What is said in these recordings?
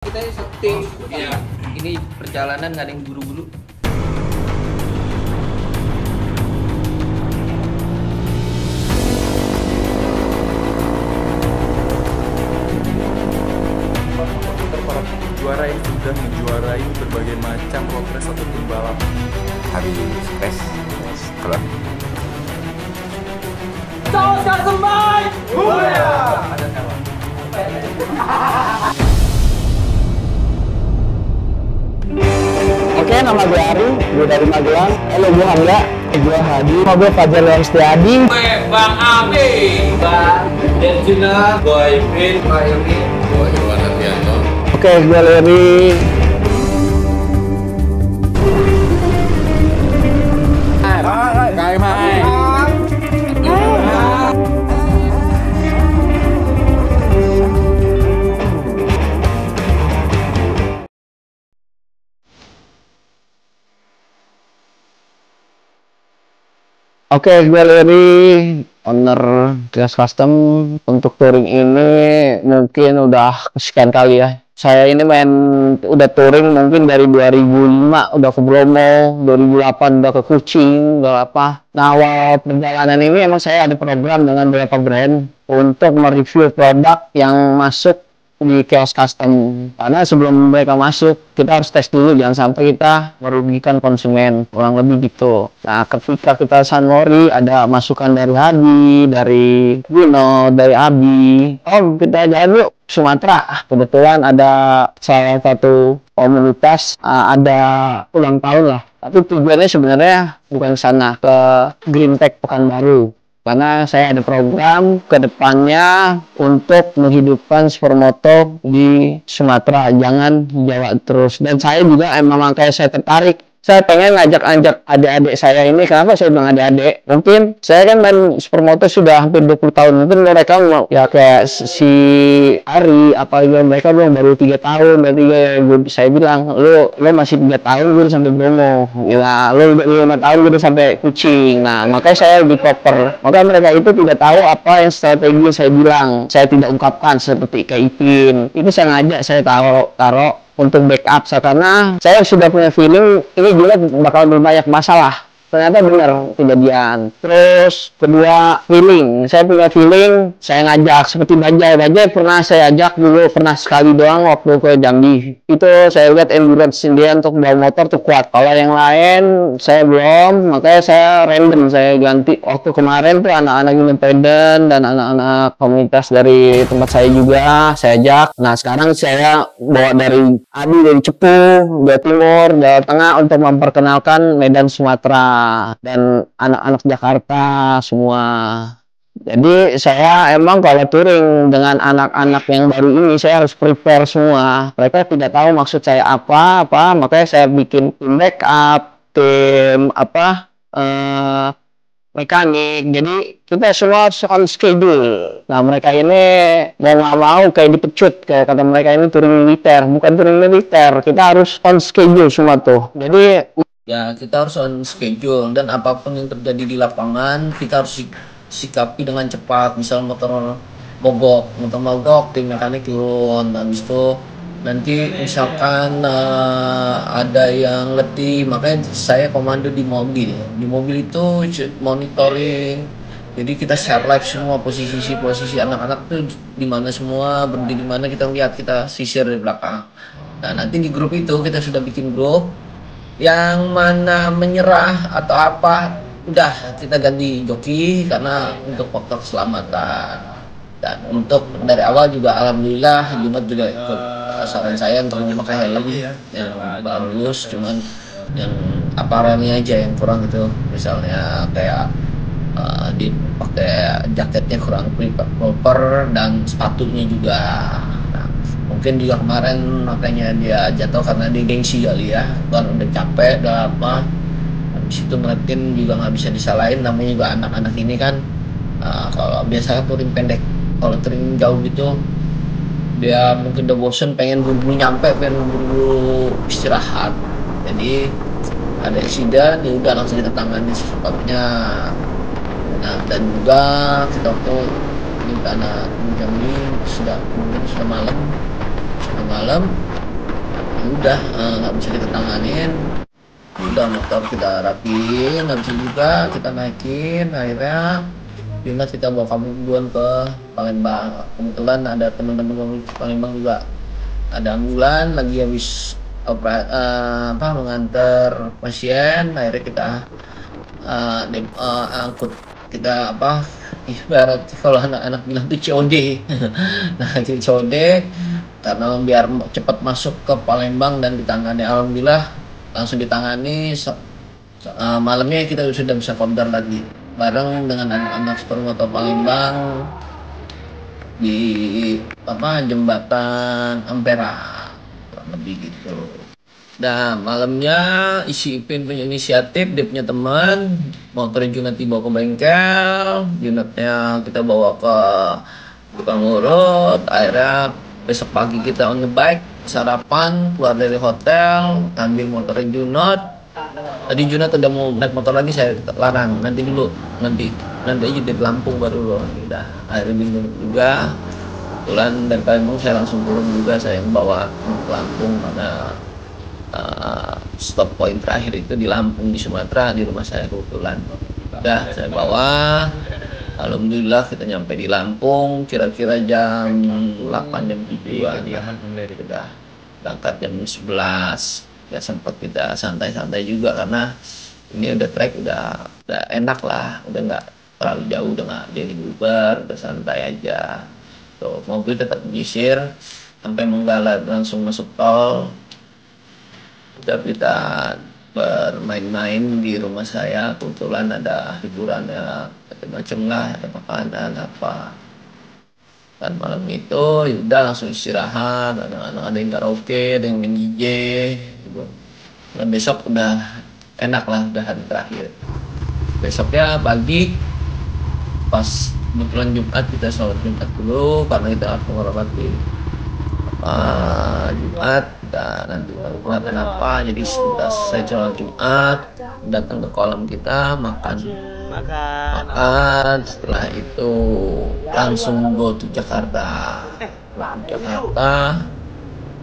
Kita setting ya. Ini perjalanan nggak ada yang buru-buru. Para juara yang sudah menjuarai berbagai macam road race ataupun balap. Habis stres kalau Saus Kasembay! Ada kawan. Oke, nama gue Ari, gue dari Magelang. Halo, gue Hamda, gue Hadi. Nama gue Fajar Leon Setiadi. Gue Bang Abi, Bang Denjuna, gue Ibrin, Pak Yogi, gue Irwan Ardianto. Oke, gue Leri. Oke, gue Leri, owner Kios Custom. Untuk touring ini mungkin udah kesekian kali ya. Saya ini udah touring mungkin dari 2005 udah ke Bromo, 2008 udah ke Kucing, udah apa. Nah, awal perjalanan ini emang saya ada program dengan beberapa brand untuk mereview produk yang masuk di Kios Custom, karena sebelum mereka masuk kita harus tes dulu, jangan sampai kita merugikan konsumen, kurang lebih gitu. Nah, ketika kita Sunmori ada masukan dari Hadi, dari Guno, dari Abi, kita jalan yuk Sumatera. Kebetulan ada salah satu komunitas ada ulang tahun lah, tapi tujuannya sebenarnya bukan sana, ke Green Tech Pekanbaru. Karena saya ada program ke depannya untuk menghidupkan supermoto di Sumatera, jangan Jawa terus. Dan saya juga memang kayak saya tertarik. Saya pengen ngajak adik-adik saya ini. Kenapa saya bilang adik-adik? Mungkin saya kan main supermoto sudah hampir 20 tahun. Mungkin mereka mau ya kayak si Ari, apalagi mereka belum baru 3 tahun. Berarti saya bilang, lu masih 3 tahun gue udah sampai Bromo. Ya, lu 5 tahun gue udah sampai Kucing. Nah, makanya saya lebih proper. Maka mereka itu tidak tahu apa yang strategi yang saya bilang. Saya tidak ungkapkan seperti kayak Ipin. Ini saya ngajak, saya taruh untuk backup, karena saya sudah punya feeling ini gila bakal berbanyak masalah. Ternyata benar kejadian. Terus kedua, feeling. Saya punya feeling, saya ngajak seperti Bajai pernah saya ajak dulu, pernah sekali doang waktu ke Jambi. Itu saya lihat endurance dia untuk bawa motor tuh kuat. Kalau yang lain saya belum, makanya saya random, saya ganti. Waktu kemarin tuh anak-anak independen dan anak-anak komunitas dari tempat saya juga saya ajak. Nah, sekarang saya bawa dari Adi, dari Cepu, Jawa Timur, Jawa Tengah untuk memperkenalkan Medan Sumatera dan anak-anak Jakarta semua. Jadi saya emang kalau touring dengan anak-anak yang baru ini saya harus prepare semua. Mereka tidak tahu maksud saya apa, makanya saya bikin tim backup, tim mekanik. Jadi kita semua on schedule. Nah, mereka ini mau nggak mau kayak dipecut, kayak kata mereka ini touring militer, bukan touring militer. Kita harus on schedule semua tuh. Jadi Ya, kita harus on schedule, dan apapun yang terjadi di lapangan kita harus sikapi dengan cepat. Misal motor mogok, tim mekanik turun. Habis itu nanti misalkan ada yang letih, makanya saya komando di mobil. Di mobil itu monitoring. Jadi kita share live semua posisi anak-anak tuh di mana semua, berhenti di mana, kita lihat, kita sisir di belakang. Nah, nanti di grup itu kita sudah bikin grup. Yang mana menyerah atau apa, udah kita ganti joki karena untuk faktor keselamatan. Dan untuk dari awal juga alhamdulillah Jumat juga ikut saran saya untuk memakai helm yang bagus, cuman yang aparelnya aja yang kurang gitu. Misalnya kayak dipakai jaketnya kurang proper dan sepatunya juga. Mungkin juga kemarin makanya dia jatuh karena dia gengsi kali ya, kan udah capek, udah apa. Habis itu ngeliatin juga nggak bisa disalahin, namanya juga anak-anak ini kan. Kalau biasanya touring pendek, kalau touring jauh gitu dia mungkin udah bosen, pengen buru-buru nyampe, pengen buru-buru istirahat. Jadi ada insiden, ya udah langsung kita tangani secepatnya. Nah, dan juga kita waktu di tanah Jambi mungkin sudah malam, malam udah nggak bisa kita tanganin, udah motor kita rapiin, nggak bisa juga kita naikin. Akhirnya Yunat kita bawa kabur duluan ke Palembang. Kebetulan ada teman-teman di Palembang juga ada ambulan lagi habis mengantar pasien. Akhirnya kita angkut, kita ibarat kalau anak-anak bilang itu COD. Nah itu COD karena biar cepat masuk ke Palembang dan ditangani. Alhamdulillah langsung ditangani. Malamnya kita sudah bisa kopdar lagi bareng dengan anak-anak supermoto Palembang di jembatan Ampera, kurang lebih gitu. Nah malamnya isi Ipin punya inisiatif, dia punya teman motor Junat dibawa ke bengkel, Junatnya kita bawa ke tukang urut. Akhirnya besok pagi kita on the bike, sarapan, keluar dari hotel, ambil motor Junot. Tadi Junot udah mau naik motor lagi, saya larang, nanti aja di Lampung baru loh. Udah akhirnya bingung juga. Kebetulan dari Palembang saya langsung turun juga, saya yang bawa ke Lampung karena stop point terakhir itu di Lampung, di Sumatera, di rumah saya kebetulan. Udah saya bawa. Alhamdulillah kita nyampe di Lampung kira-kira jam 8 jam 7-an. Udah berangkat jam 11. Ya sempat kita santai-santai juga karena ini udah trek udah enak lah, udah nggak terlalu jauh, udah nggak jadi Uber, udah santai aja. Tuh mobil tetap menyisir sampai Menggala langsung masuk tol. Udah kita bermain-main di rumah saya, kebetulan ada hiburannya macam lah, ada makanan apa. Dan malam itu udah langsung istirahat, anak-anak ada yang karaoke, ada yang main DJ gitu. Dan besok udah enak lah, udah hari terakhir. Besoknya pagi pas kebetulan Jumat kita sholat Jumat dulu karena kita harus menghormati Jumat dan nanti kenapa jadi kita selesai sholat Jumat datang ke kolam kita makan. Setelah itu langsung go to Jakarta.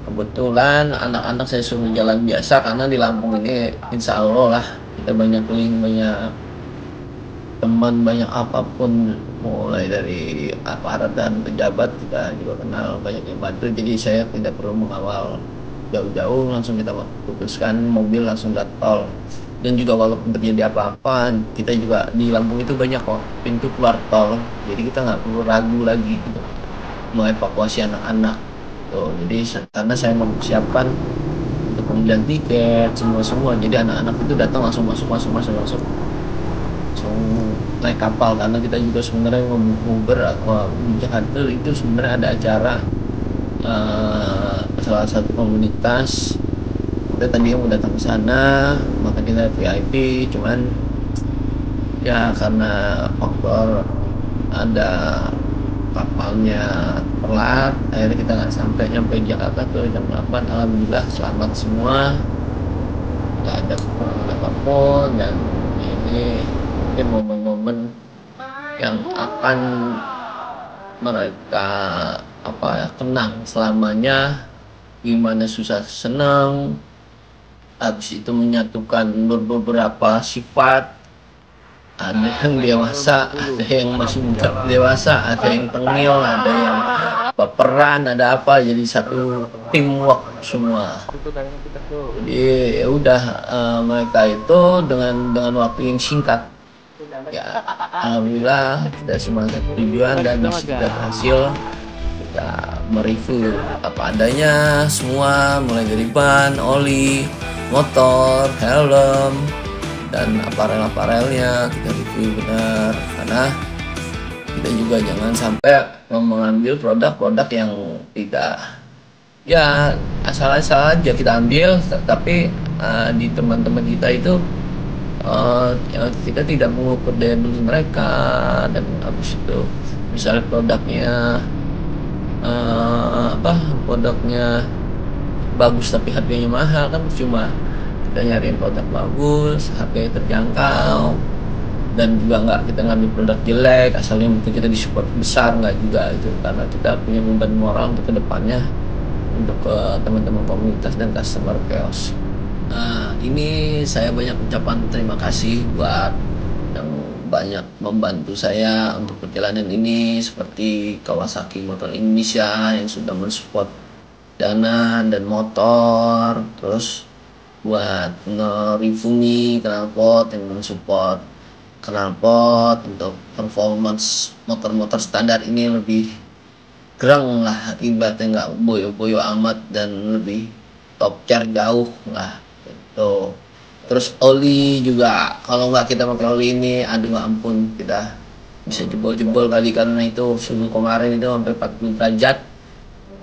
Kebetulan anak-anak saya suruh jalan biasa karena di Lampung ini insya Allah lah kita banyak link, banyak teman, banyak apapun, mulai dari aparat dan pejabat kita juga kenal, banyak yang bantu. Jadi saya tidak perlu mengawal jauh-jauh, langsung kita putuskan mobil langsung tol. Dan juga walaupun terjadi apa-apa, kita juga di Lampung itu banyak kok pintu keluar tol, jadi kita nggak perlu ragu lagi gitu mau evakuasi anak-anak tuh. Jadi karena saya mempersiapkan untuk pembelian tiket semua, jadi anak-anak itu datang langsung masuk naik kapal. Karena kita juga sebenarnya mau di Jakarta itu sebenarnya ada acara salah satu komunitas. Kita tadi mau datang ke sana, maka kita VIP, cuman ya karena faktor ada kapalnya telat, akhirnya kita nggak nyampe di Jakarta tuh jam 8. Alhamdulillah selamat semua, nggak ada kekurangan apapun. Dan ini momen-momen yang akan mereka kenang selamanya, gimana susah senang. Habis itu menyatukan beberapa sifat, ada yang dewasa, ada yang masih dewasa, ada yang tengil, ada yang baperan, ada apa, jadi satu teamwork semua. Jadi ya udah mereka itu dengan waktu yang singkat ya alhamdulillah kita semangat tujuan dan kita berhasil. Kita mereview apa adanya semua, mulai dari ban, oli, motor, helm, dan aparel-aparelnya kita review benar, karena kita juga jangan sampai mengambil produk-produk yang tidak ya asal-asal aja kita ambil, tapi di teman-teman kita itu kita tidak mengukur daya beli mereka. Dan habis itu misalnya produknya bagus tapi harganya mahal, kan cuma kita nyariin produk bagus, harganya terjangkau, dan juga nggak kita ngambil produk jelek asalnya mungkin kita disupport besar, nggak juga itu, karena kita punya beban moral untuk kedepannya untuk ke teman-teman komunitas dan customer chaos. Nah, ini saya banyak ucapan terima kasih buat yang banyak membantu saya untuk perjalanan ini, seperti Kawasaki Motor Indonesia yang sudah mensupport dana dan motor, terus buat nge-Rifumi knalpot yang mensupport knalpot untuk performance motor-motor standar ini lebih gerang lah, ibaratnya nggak boyo-boyo amat dan lebih top tier jauh lah gitu. Terus oli juga, kalau nggak kita pakai oli ini, aduh ampun, kita bisa jebol-jebol kali, karena itu suhu kemarin itu sampai 40 derajat.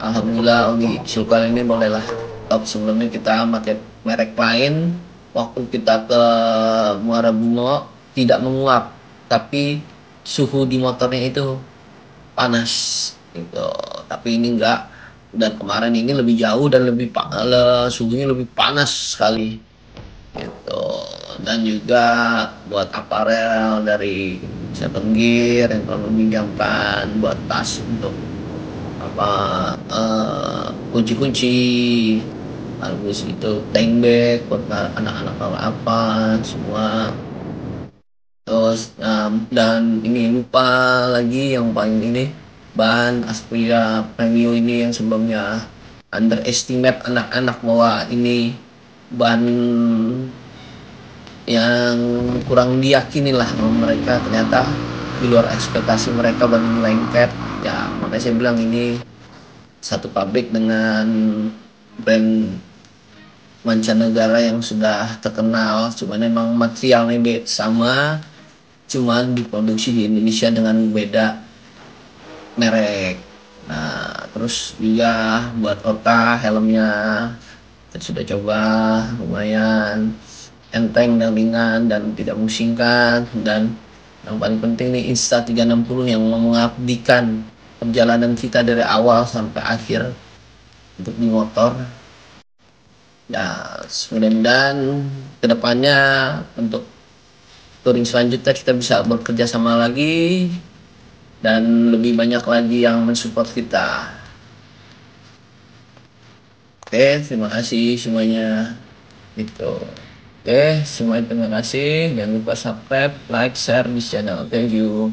Alhamdulillah oli Sulkal ini bolehlah top. Sebelumnya kita pakai merek lain, waktu kita ke Muara Bungo tidak menguap, tapi suhu di motornya itu panas gitu. Tapi ini enggak, dan kemarin ini lebih jauh dan suhunya lebih panas sekali gitu. Dan juga buat aparel dari Seven Gear yang telah meminjamkan buat tas untuk apa, kunci-kunci, habis itu tank bag buat anak-anak apa semua. Terus dan ini lupa lagi yang paling ini, bahan Aspria Premium ini yang sebelumnya underestimate anak-anak bahwa ini bahan yang kurang diyakini lah sama mereka, ternyata di luar ekspektasi mereka, bahan lengket ya. Makanya saya bilang ini satu pabrik dengan brand mancanegara yang sudah terkenal, cuman memang materialnya sama, cuman diproduksi di Indonesia dengan beda merek. Nah, terus juga buat OTA helmnya kita sudah coba, lumayan enteng dan ringan dan tidak memusingkan. Dan yang paling penting nih Insta360 yang mengabdikan perjalanan kita dari awal sampai akhir untuk di motor. Ya, mudah-mudahan kedepannya untuk touring selanjutnya kita bisa bekerja sama lagi dan lebih banyak lagi yang mensupport kita. Oke, terima kasih semuanya. Gitu. Oke, semuanya terima kasih. Jangan lupa subscribe, like, share di channel. Thank you.